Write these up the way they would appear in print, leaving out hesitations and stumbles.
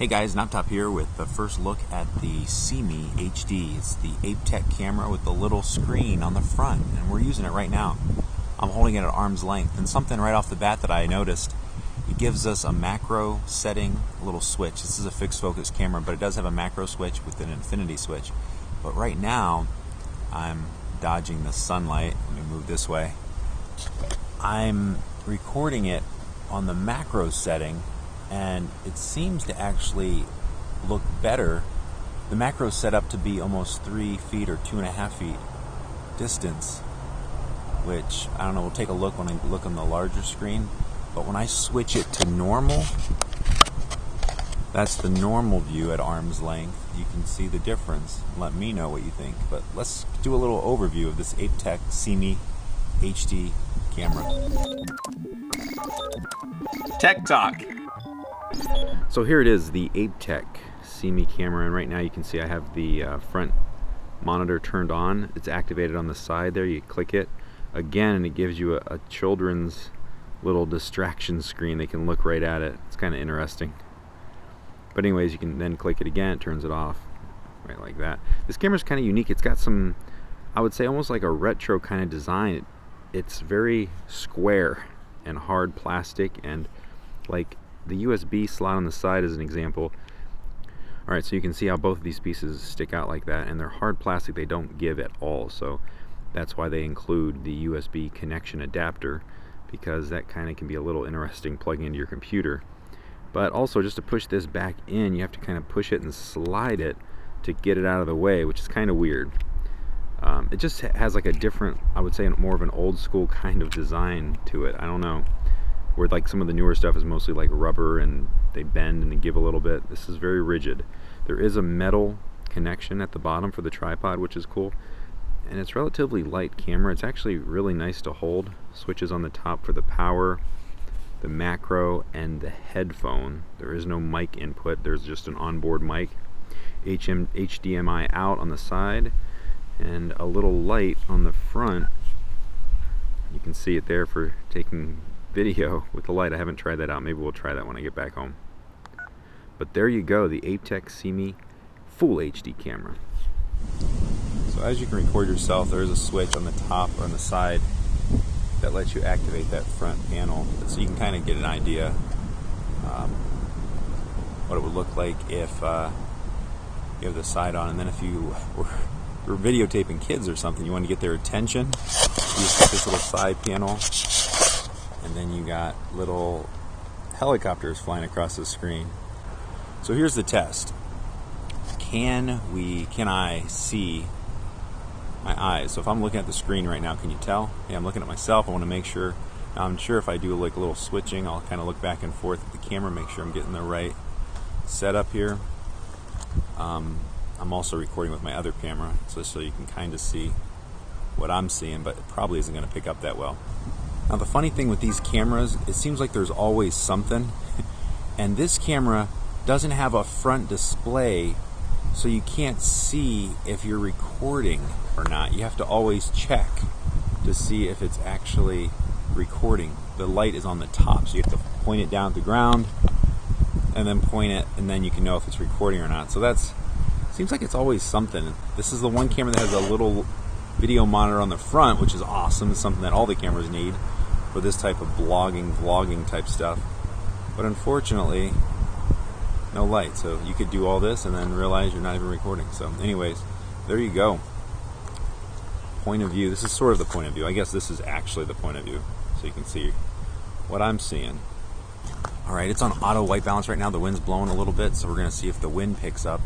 Hey guys, knoptop here with the first look at the SeeMeeHD. It's the Aiptek camera with the little screen on the front, and we're using it right now. I'm holding it at arm's length, and something right off the bat that I noticed, it gives us a macro setting, a little switch. This is a fixed focus camera, but it does have a macro switch with an infinity switch. But right now, I'm dodging the sunlight. Let me move this way. I'm recording it on the macro setting, and it seems to actually look better. The macro is set up to be almost 3 feet or 2.5 feet distance, which, I don't know, we'll take a look when I look on the larger screen. But when I switch it to normal, that's the normal view at arm's length, you can see the difference. Let me know what you think. But let's do a little overview of this Aiptek SeeMeeHD camera. Tech Talk. So here it is, the Aiptek SeeMee camera, and right now you can see I have the front monitor turned on. It's activated on the side there. You click it again and it gives you a children's little distraction screen. They can look right at it. It's kind of interesting. But anyways, you can then click it again, it turns it off, right like that. This camera's kind of unique. It's got some, I would say, almost like a retro kind of design. It's very square and hard plastic, and like the USB slot on the side is an example. Alright, so you can see how both of these pieces stick out like that, and they're hard plastic. They don't give at all, so that's why they include the USB connection adapter, because that kind of can be a little interesting plugging into your computer. But also, just to push this back in, you have to kind of push it and slide it to get it out of the way, which is kind of weird. It just has like a different, I would say, more of an old school kind of design to it. I don't know, where like some of the newer stuff is mostly like rubber and they bend and they give a little bit. This is very rigid. There is a metal connection at the bottom for the tripod, which is cool, and it's relatively light camera. It's actually really nice to hold. Switches on the top for the power, the macro, and the headphone. There is no mic input, there's just an onboard mic. HDMI out on the side, and a little light on the front. You can see it there for taking video with the light. I haven't tried that out. Maybe we'll try that when I get back home. But there you go, the Aiptek SeeMee Full HD camera. So as you can record yourself, there is a switch on the top or on the side that lets you activate that front panel, so you can kind of get an idea what it would look like if you have the side on. And then if you were videotaping kids or something, you want to get their attention, you just got this little side panel, and then you got little helicopters flying across the screen. So here's the test. Can I see my eyes? So if I'm looking at the screen right now, can you tell? Yeah, I'm looking at myself. I want to make sure. Now I'm sure if I do like a little switching, I'll kind of look back and forth at the camera, make sure I'm getting the right setup here. I'm also recording with my other camera, so you can kind of see what I'm seeing, but it probably isn't going to pick up that well. Now the funny thing with these cameras, it seems like there's always something, and this camera doesn't have a front display, so you can't see if you're recording or not. You have to always check to see if it's actually recording. The light is on the top, so you have to point it down at the ground and then point it, and then you can know if it's recording or not. So that's, seems like it's always something. This is the one camera that has a little video monitor on the front, which is awesome. It's something that all the cameras need for this type of blogging, vlogging type stuff. But unfortunately, no light. So you could do all this and then realize you're not even recording. So anyways, there you go. Point of view. This is sort of the point of view. I guess this is actually the point of view, so you can see what I'm seeing. Alright, it's on auto white balance right now. The wind's blowing a little bit, so we're going to see if the wind picks up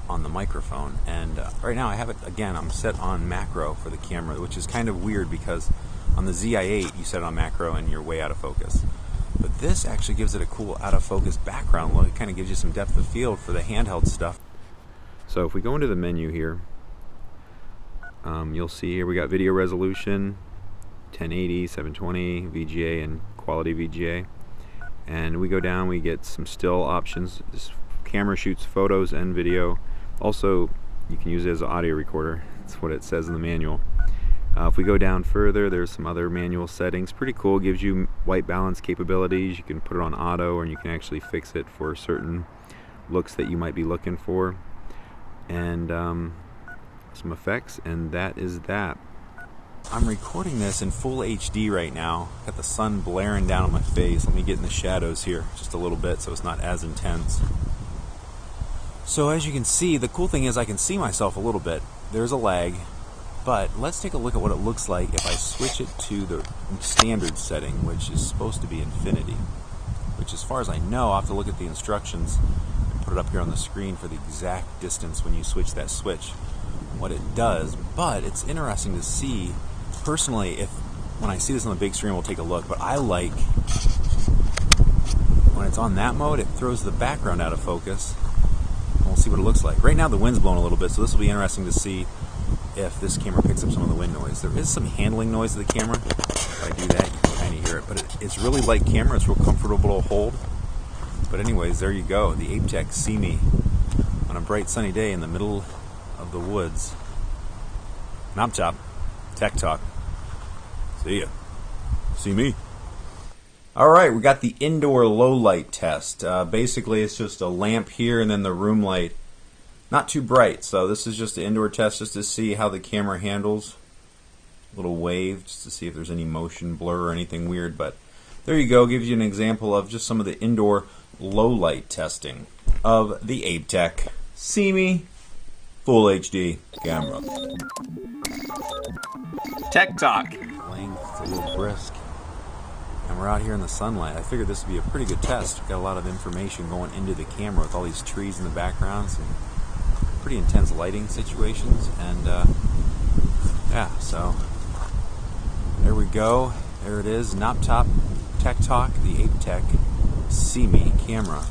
on the microphone. And right now I have it, again, I'm set on macro for the camera, which is kind of weird because on the ZI-8 you set it on macro and you're way out of focus. But this actually gives it a cool out of focus background look. It kind of gives you some depth of field for the handheld stuff. So if we go into the menu here, you'll see here we got video resolution, 1080, 720, VGA, and quality VGA. And we go down, we get some still options. This camera shoots photos and video. Also, you can use it as an audio recorder. That's what it says in the manual. If we go down further, there's some other manual settings. Pretty cool. Gives you white balance capabilities. You can put it on auto, or you can actually fix it for certain looks that you might be looking for, and some effects, and that is that. I'm recording this in full HD right now. Got the sun blaring down on my face. Let me get in the shadows here just a little bit so it's not as intense. So as you can see, the cool thing is I can see myself a little bit. There's a lag, but let's take a look at what it looks like if I switch it to the standard setting, which is supposed to be infinity. Which, as far as I know, I'll have to look at the instructions and put it up here on the screen for the exact distance when you switch that switch, what it does. But it's interesting to see, personally, if when I see this on the big screen, we'll take a look, but I like when it's on that mode, it throws the background out of focus. We'll see what it looks like. Right now the wind's blowing a little bit, so this will be interesting to see if this camera picks up some of the wind noise. There is some handling noise of the camera. If I do that, you can kind of hear it, but it's really light camera. It's real comfortable to hold. But anyways, there you go, the Aiptek SeeMee on a bright sunny day in the middle of the woods. Knoptop, Tech Talk. See ya. See me. Alright, we got the indoor low light test. Basically, it's just a lamp here and then the room light. Not too bright, so this is just an indoor test just to see how the camera handles. A little wave, just to see if there's any motion, blur, or anything weird. But there you go, gives you an example of just some of the indoor low light testing of the Aiptek SeeMee Full HD camera. Tech Talk. Length, it's a little brisk. And we're out here in the sunlight. I figured this would be a pretty good test. We've got a lot of information going into the camera with all these trees in the background. Some pretty intense lighting situations. And yeah, so there we go. There it is. Knoptop Tech Talk, the Aiptek SeeMee camera.